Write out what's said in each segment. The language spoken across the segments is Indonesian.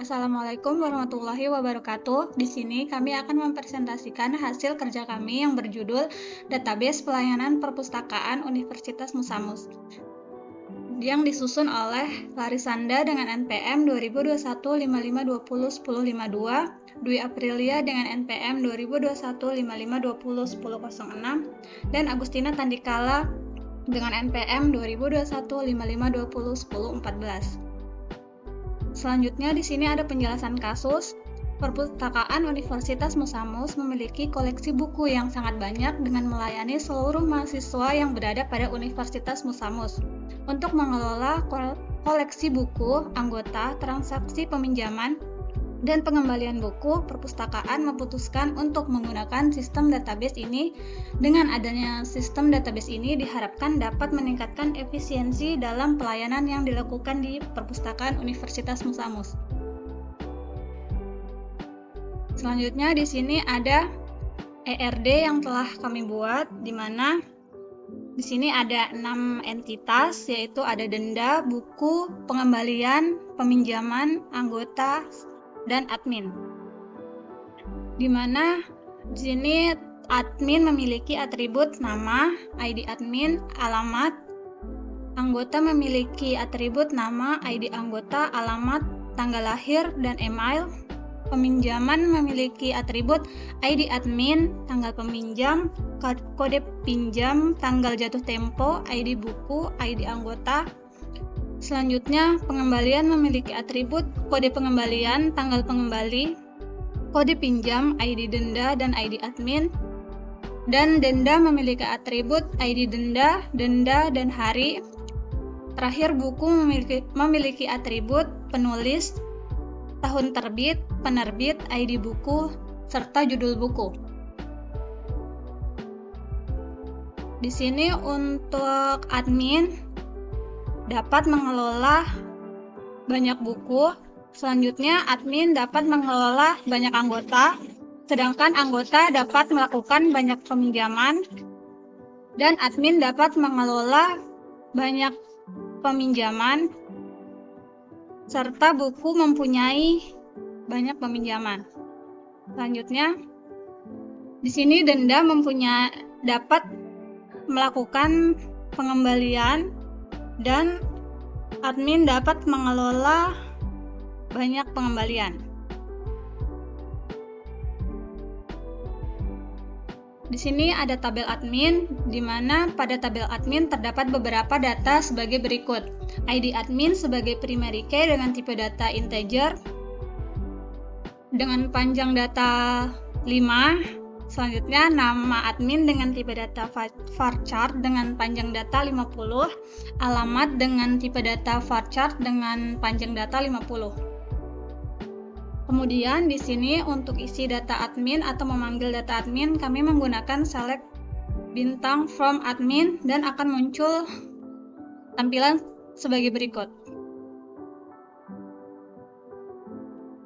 Assalamualaikum warahmatullahi wabarakatuh. Di sini kami akan mempresentasikan hasil kerja kami yang berjudul Database Pelayanan Perpustakaan Universitas Musamus yang disusun oleh Larisanda dengan NPM 2021-5520-1052, Dwi Aprilia dengan NPM 2021-5520-1006, dan Agustina Tandikala dengan NPM 2021-5520-1014. Selanjutnya di sini ada penjelasan kasus. Perpustakaan Universitas Musamus memiliki koleksi buku yang sangat banyak dengan melayani seluruh mahasiswa yang berada pada Universitas Musamus. Untuk mengelola koleksi buku, anggota, transaksi peminjaman, dan pengembalian buku, perpustakaan memutuskan untuk menggunakan sistem database ini. Dengan adanya sistem database ini diharapkan dapat meningkatkan efisiensi dalam pelayanan yang dilakukan di perpustakaan Universitas Musamus. Selanjutnya di sini ada ERD yang telah kami buat, di mana di sini ada 6 entitas, yaitu ada denda, buku, pengembalian, peminjaman, anggota, dan admin. Di mana di sini admin memiliki atribut nama, ID admin, alamat. Anggota memiliki atribut nama, ID anggota, alamat, tanggal lahir, dan email. Peminjaman memiliki atribut ID admin, tanggal peminjam, kode pinjam, tanggal jatuh tempo, ID buku, ID anggota. Selanjutnya, pengembalian memiliki atribut kode pengembalian, tanggal pengembali, kode pinjam, ID denda, dan ID admin. Dan denda memiliki atribut ID denda, dan hari. Terakhir, buku memiliki atribut penulis, tahun terbit, penerbit, ID buku, serta judul buku. Di sini untuk admin dapat mengelola banyak buku. Selanjutnya, admin dapat mengelola banyak anggota, sedangkan anggota dapat melakukan banyak peminjaman, dan admin dapat mengelola banyak peminjaman, serta buku mempunyai banyak peminjaman. Selanjutnya, di sini denda dapat melakukan pengembalian, dan admin dapat mengelola banyak pengembalian. Di sini ada tabel admin, di mana pada tabel admin terdapat beberapa data sebagai berikut. ID admin sebagai primary key dengan tipe data integer dengan panjang data 5. Selanjutnya, nama admin dengan tipe data varchar dengan panjang data 50. Alamat dengan tipe data varchar dengan panjang data 50. Kemudian di sini untuk isi data admin atau memanggil data admin, kami menggunakan select bintang from admin dan akan muncul tampilan sebagai berikut.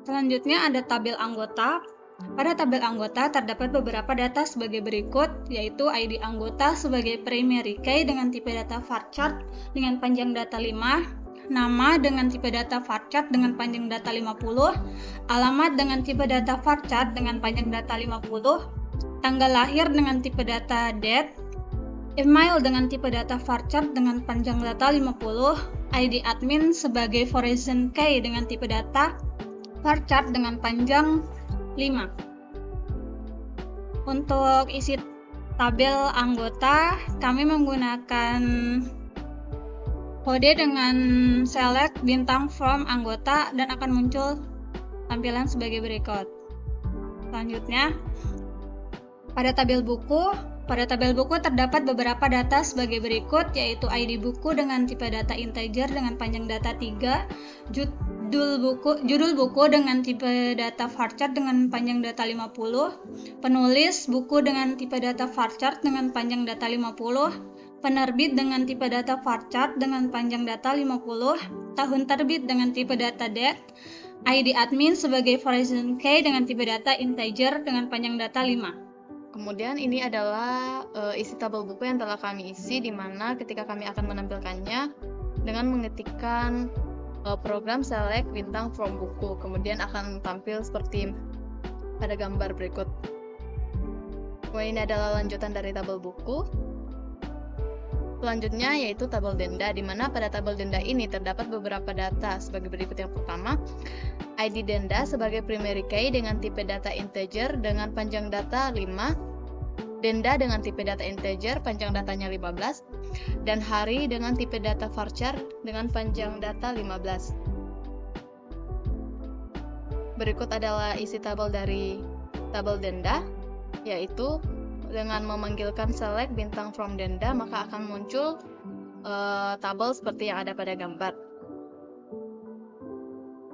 Selanjutnya ada tabel anggota. Pada tabel anggota terdapat beberapa data sebagai berikut, yaitu ID anggota sebagai primary key dengan tipe data varchar dengan panjang data 5, nama dengan tipe data varchar dengan panjang data 50, alamat dengan tipe data varchar dengan panjang data 50, tanggal lahir dengan tipe data date, email dengan tipe data varchar dengan panjang data 50, ID admin sebagai foreign key dengan tipe data varchar dengan panjang 5. Untuk isi tabel anggota, kami menggunakan kode dengan select bintang from anggota dan akan muncul tampilan sebagai berikut. Selanjutnya, pada tabel buku terdapat beberapa data sebagai berikut, yaitu ID buku dengan tipe data integer dengan panjang data 3, judul buku dengan tipe data varchar dengan panjang data 50, penulis buku dengan tipe data varchar dengan panjang data 50, penerbit dengan tipe data varchar dengan panjang data 50, tahun terbit dengan tipe data date, ID admin sebagai foreign key dengan tipe data integer dengan panjang data 5. Kemudian ini adalah isi tabel buku yang telah kami isi, di mana ketika kami akan menampilkannya dengan mengetikkan program select bintang from buku. Kemudian akan tampil seperti pada gambar berikut. Kemudian ini adalah lanjutan dari tabel buku. Selanjutnya yaitu tabel denda, di mana pada tabel denda ini terdapat beberapa data sebagai berikut. Yang pertama, ID denda sebagai primary key dengan tipe data integer dengan panjang data 5, denda dengan tipe data integer panjang datanya 15, dan hari dengan tipe data varchar dengan panjang data 15. Berikut adalah isi tabel dari tabel denda, yaitu dengan memanggilkan select bintang from denda, maka akan muncul tabel seperti yang ada pada gambar.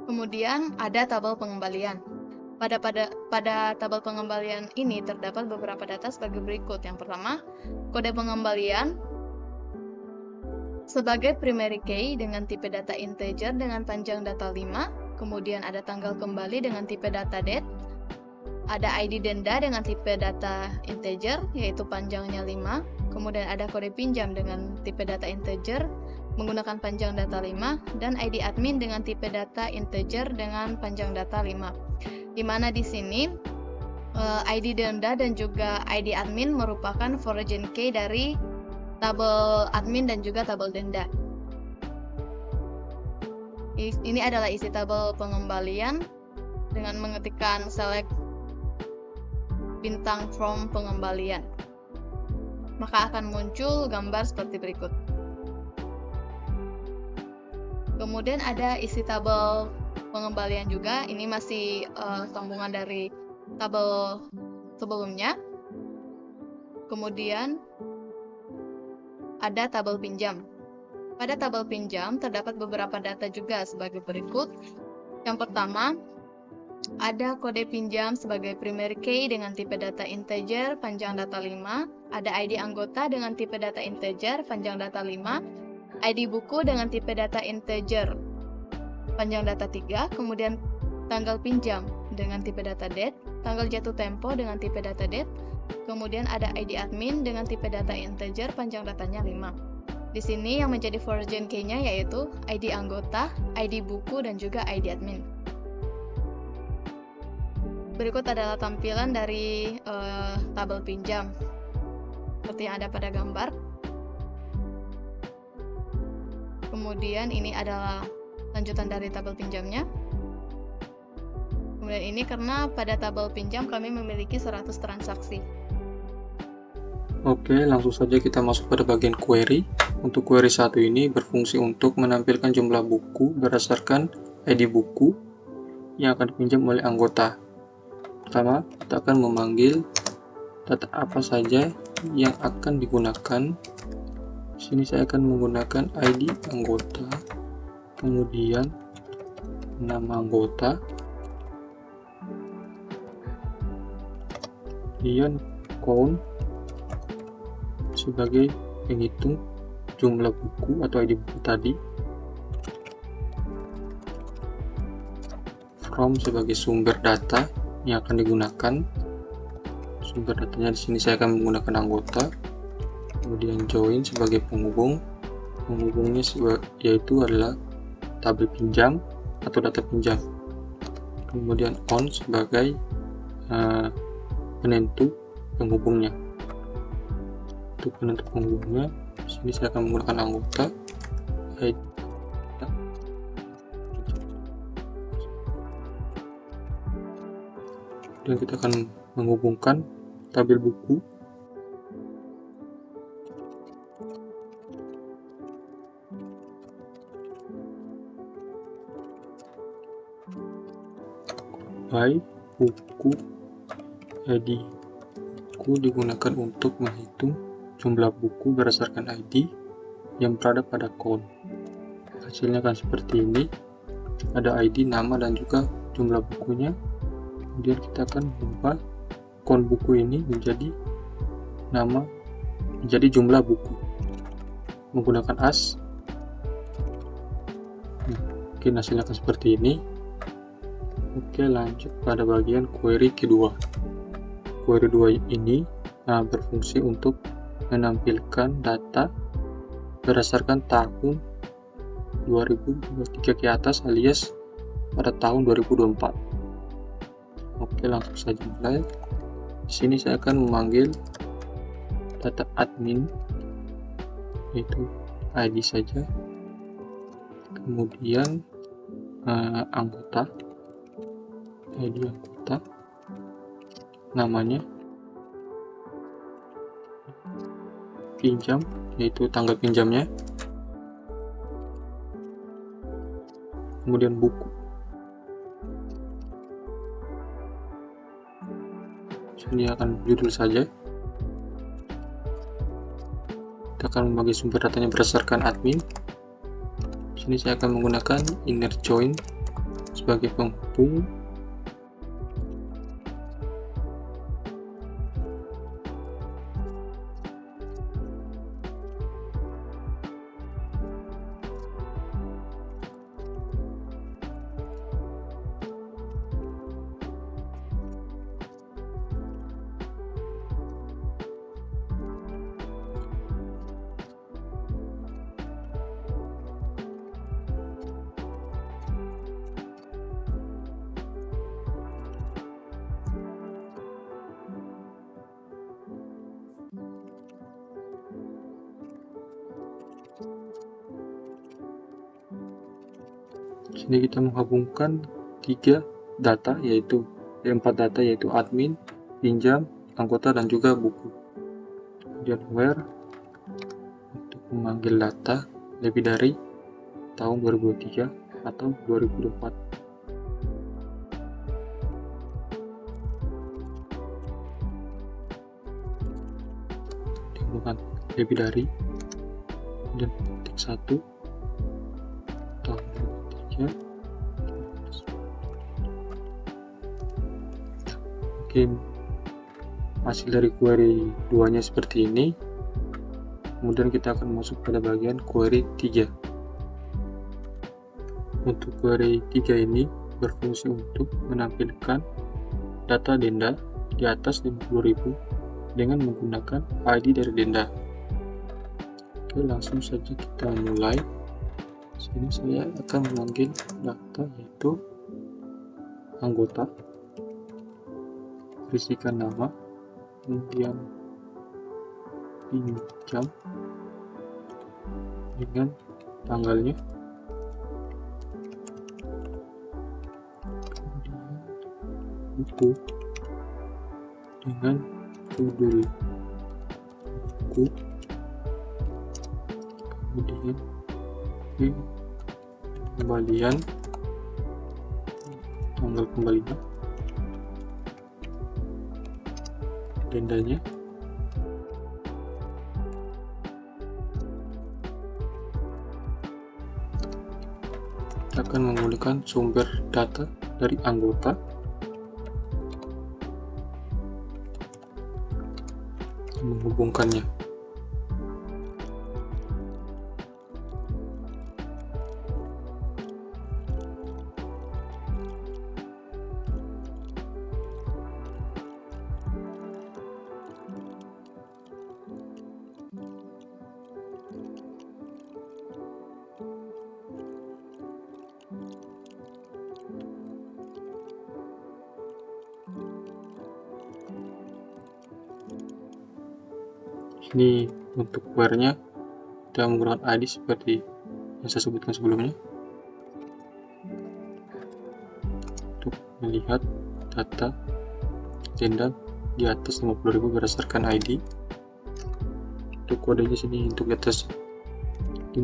Kemudian ada tabel pengembalian. Pada tabel pengembalian ini terdapat beberapa data sebagai berikut. Yang pertama, kode pengembalian sebagai primary key dengan tipe data integer dengan panjang data 5, kemudian ada tanggal kembali dengan tipe data date, ada ID denda dengan tipe data integer yaitu panjangnya 5, kemudian ada kode pinjam dengan tipe data integer menggunakan panjang data 5, dan ID admin dengan tipe data integer dengan panjang data 5. Di mana di sini ID denda dan juga ID admin merupakan foreign key dari tabel admin dan juga tabel denda. Ini adalah isi tabel pengembalian dengan mengetikkan select bintang from pengembalian. Maka akan muncul gambar seperti berikut. Kemudian ada isi tabel pengembalian juga. Ini masih sambungan dari tabel sebelumnya. Kemudian ada tabel pinjam. Pada tabel pinjam terdapat beberapa data juga sebagai berikut. Yang pertama, ada kode pinjam sebagai primary key dengan tipe data integer panjang data 5, ada ID anggota dengan tipe data integer panjang data 5, ID buku dengan tipe data integer panjang data 3, kemudian tanggal pinjam dengan tipe data date, tanggal jatuh tempo dengan tipe data date, kemudian ada ID admin dengan tipe data integer panjang datanya 5. Di sini yang menjadi foreign key-nya yaitu ID anggota, ID buku, dan juga ID admin. Berikut adalah tampilan dari tabel pinjam seperti yang ada pada gambar. Kemudian ini adalah lanjutan dari tabel pinjamnya. Kemudian ini karena pada tabel pinjam kami memiliki 100 transaksi. Oke, langsung saja kita masuk pada bagian query. Untuk query 1 ini berfungsi untuk menampilkan jumlah buku berdasarkan ID buku yang akan dipinjam oleh anggota. Pertama, kita akan memanggil data apa saja yang akan digunakan. Di sini saya akan menggunakan ID anggota, kemudian nama anggota, kemudian count sebagai penghitung jumlah buku atau ID buku tadi, from sebagai sumber data yang akan digunakan. Sumber datanya di sini saya akan menggunakan anggota, kemudian join sebagai penghubung. Penghubungnya yaitu adalah tabel pinjam atau data pinjam. Kemudian on sebagai penentu penghubungnya. Untuk penentu penghubungnya, di sini saya akan menggunakan anggota. Dan kita akan menghubungkan tabel buku by buku. ID buku digunakan untuk menghitung jumlah buku berdasarkan ID yang berada pada count. Hasilnya akan seperti ini. Ada ID, nama, dan juga jumlah bukunya. Kemudian kita akan mengubah count buku ini menjadi nama, menjadi jumlah buku menggunakan as. Mungkin hasilnya akan seperti ini. Oke, lanjut pada bagian query kedua. Query 2 ini berfungsi untuk menampilkan data berdasarkan tahun 2023 ke atas alias pada tahun 2024. Oke, langsung saja mulai. Di sini saya akan memanggil data admin, yaitu ID saja, kemudian anggota, ID anggota, namanya, pinjam, yaitu tanggal pinjamnya, kemudian buku. Sini akan judul saja. Kita akan membagi sumber datanya berdasarkan admin. Sini saya akan menggunakan inner join sebagai penghubung. Sini kita menghubungkan 3 data, yaitu 4 data, yaitu admin, pinjam, anggota, dan juga buku. Kemudian where untuk memanggil data lebih dari tahun 2023 atau 2024. Dihubungkan lebih dari, dan ketik 1 tahun 2023. Oke, hasil dari query 2 nya seperti ini. Kemudian kita akan masuk pada bagian query 3. Untuk query 3 ini berfungsi untuk menampilkan data denda di atas 50.000 dengan menggunakan ID dari denda. Oke, langsung saja kita mulai. Sini saya akan memanggil data, yaitu anggota, berisikan nama, kemudian pinjam dengan tanggalnya, kemudian buku dengan judul buku, kemudian kembalian, tanggal kembalian, dendanya, kita akan menggunakan sumber data dari anggota, menghubungkannya. Ini untuk where-nya kita menggunakan ID seperti yang saya sebutkan sebelumnya untuk melihat data denda di atas 50.000 berdasarkan ID. Untuk kodenya sini untuk di atas 50.000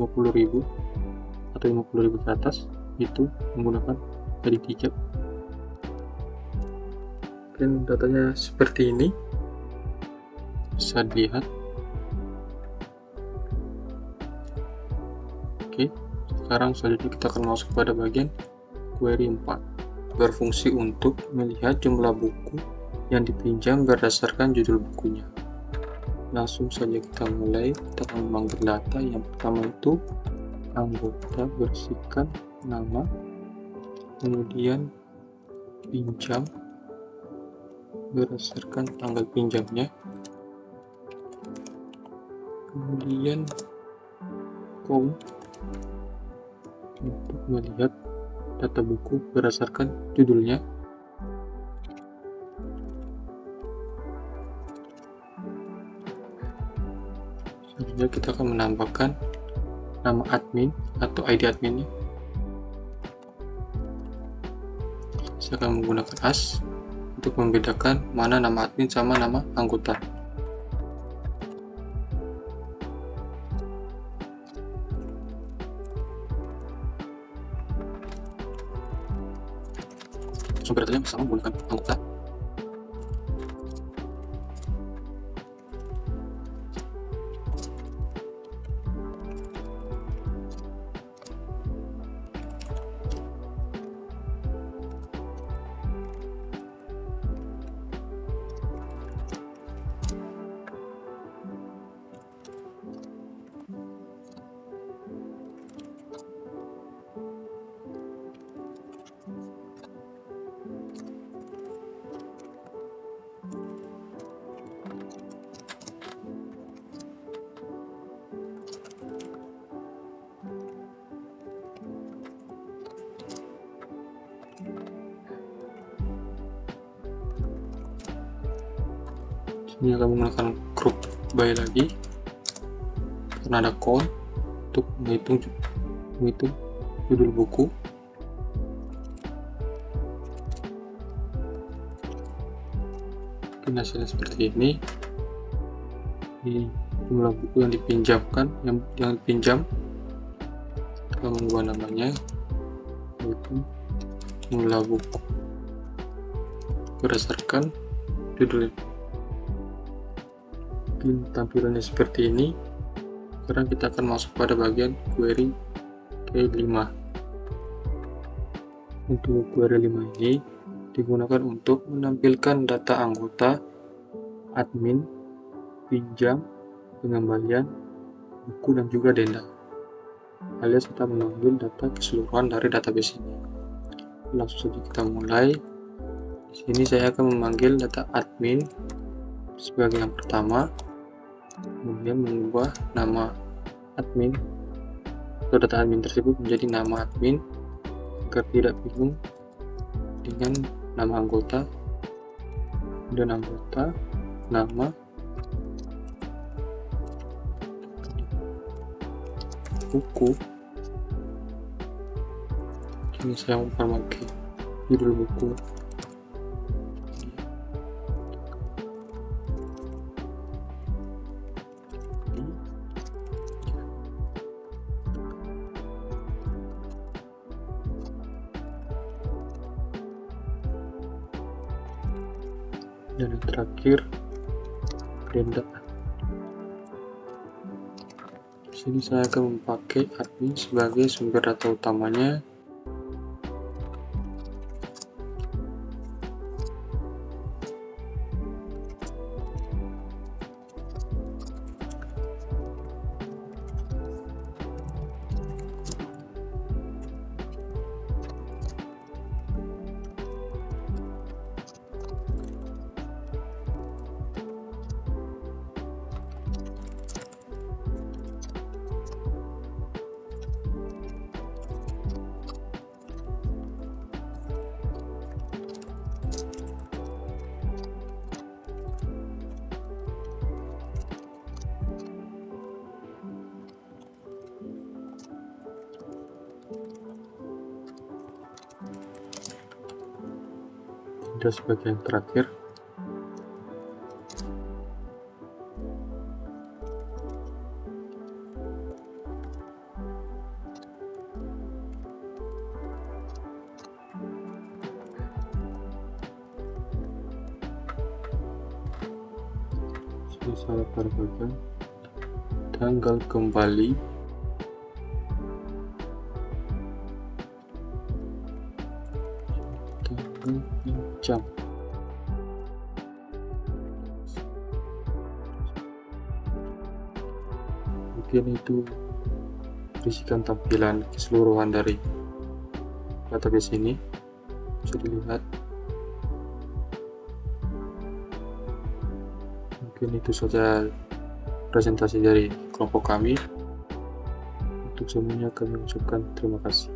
atau 50.000 ke atas itu menggunakan ID 3. Dan datanya seperti ini, bisa dilihat. Oke, sekarang selanjutnya kita akan masuk pada bagian query 4. Berfungsi untuk melihat jumlah buku yang dipinjam berdasarkan judul bukunya. Langsung saja kita mulai. Kita akan memanggil data. Yang pertama itu anggota, berisikan nama, kemudian pinjam berdasarkan tanggal pinjamnya, kemudian count untuk melihat data buku berdasarkan judulnya. Selanjutnya kita akan menambahkan nama admin atau ID adminnya. Saya akan menggunakan as untuk membedakan mana nama admin sama nama anggota. Sumber datanya bersama menggunakan anggota. Ini akan menggunakan group by lagi karena ada count untuk menghitung judul buku. Hasilnya seperti ini. Ini jumlah buku yang dipinjamkan, yang dipinjam. Kita mengubah namanya yaitu jumlah buku berdasarkan judulnya. Tampilannya seperti ini. Sekarang kita akan masuk pada bagian query K5. Untuk query 5 ini digunakan untuk menampilkan data anggota, admin, pinjam, pengembalian, buku, dan juga denda, alias kita mengambil data keseluruhan dari database ini. Langsung saja kita mulai. Di sini saya akan memanggil data admin sebagai yang pertama, kemudian mengubah nama admin atau data admin tersebut menjadi nama admin agar tidak bingung dengan nama anggota, dan anggota, nama, buku. Ini saya memakai judul buku. Dan yang terakhir denda. Di sini saya akan memakai admin sebagai sumber data utamanya. Denda sebagai yang terakhir. Sini saya tambahkan tanggal kembali, tanggal pinjam. Mungkin itu berisikan tampilan keseluruhan dari database ini. Bisa dilihat. Mungkin itu saja presentasi dari kelompok kami. Untuk Untuk semuanya kami ucapkan terima kasih.